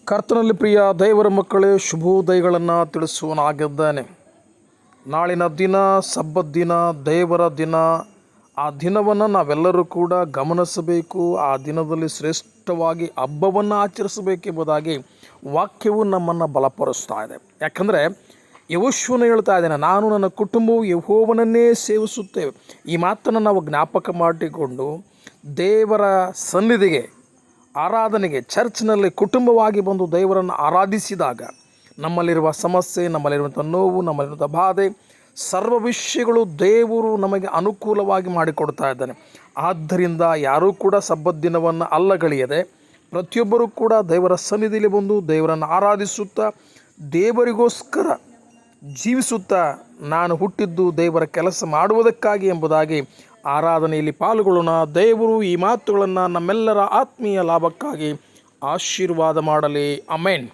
ಕರ್ತನಲ್ಲಿ ಪ್ರಿಯ ದೇವರ ಮಕ್ಕಳೇ, ಶುಭೋದಯಗಳನ್ನು ತಿಳಿಸುವನಾಗಿದ್ದಾನೆ. ನಾಳಿನ ದಿನ ಸಬ್ಬತ್ ದಿನ, ದೇವರ ದಿನ. ಆ ದಿನವನ್ನು ನಾವೆಲ್ಲರೂ ಕೂಡ ಗಮನಿಸಬೇಕು. ಆ ದಿನದಲ್ಲಿ ಶ್ರೇಷ್ಠವಾಗಿ ಹಬ್ಬವನ್ನು ಆಚರಿಸಬೇಕೆಂಬುದಾಗಿ ವಾಕ್ಯವು ನಮ್ಮನ್ನು ಬಲಪಡಿಸ್ತಾ ಇದೆ. ಯಾಕಂದರೆ ಯೆಹೋಶುವನು ಹೇಳ್ತಾ ಇದ್ದಾನೆ, ನಾನು ನನ್ನ ಕುಟುಂಬವು ಯೆಹೋವನನ್ನೇ ಸೇವಿಸುತ್ತೇವೆ. ಈ ಮಾತನ್ನು ನಾವು ಜ್ಞಾಪಕ ಮಾಡಿಕೊಂಡು ದೇವರ ಸನ್ನಿಧಿಗೆ, ಆರಾಧನೆಗೆ ಚರ್ಚ್ನಲ್ಲಿ ಕುಟುಂಬವಾಗಿ ಬಂದು ದೇವರನ್ನು ಆರಾಧಿಸಿದಾಗ ನಮ್ಮಲ್ಲಿರುವ ಸಮಸ್ಯೆ, ನಮ್ಮಲ್ಲಿರುವಂಥ ನೋವು, ನಮ್ಮಲ್ಲಿರುವಂಥ ಬಾಧೆ, ಸರ್ವ ವಿಷಯಗಳು ದೇವರು ನಮಗೆ ಅನುಕೂಲವಾಗಿ ಮಾಡಿಕೊಡ್ತಾ ಇದ್ದಾನೆ. ಆದ್ದರಿಂದ ಯಾರೂ ಕೂಡ ಸಬ್ಬತ್ ದಿನವನ್ನು ಅಲ್ಲಗಳೆಯದೆ ಪ್ರತಿಯೊಬ್ಬರೂ ಕೂಡ ದೇವರ ಸನ್ನಿಧಿಯಲ್ಲಿ ಬಂದು ದೇವರನ್ನು ಆರಾಧಿಸುತ್ತಾ, ದೇವರಿಗೋಸ್ಕರ ಜೀವಿಸುತ್ತಾ, ನಾನು ಹುಟ್ಟಿದ್ದು ದೇವರ ಕೆಲಸ ಮಾಡುವುದಕ್ಕಾಗಿ ಎಂಬುದಾಗಿ ಆರಾಧನೆಯಲ್ಲಿ ಪಾಲ್ಗೊಳ್ಳೋಣ. ದೇವರು ಈ ಮಾತುಗಳನ್ನು ನಮ್ಮೆಲ್ಲರ ಆತ್ಮೀಯ ಲಾಭಕ್ಕಾಗಿ ಆಶೀರ್ವಾದ ಮಾಡಲಿ. ಆಮೆನ್.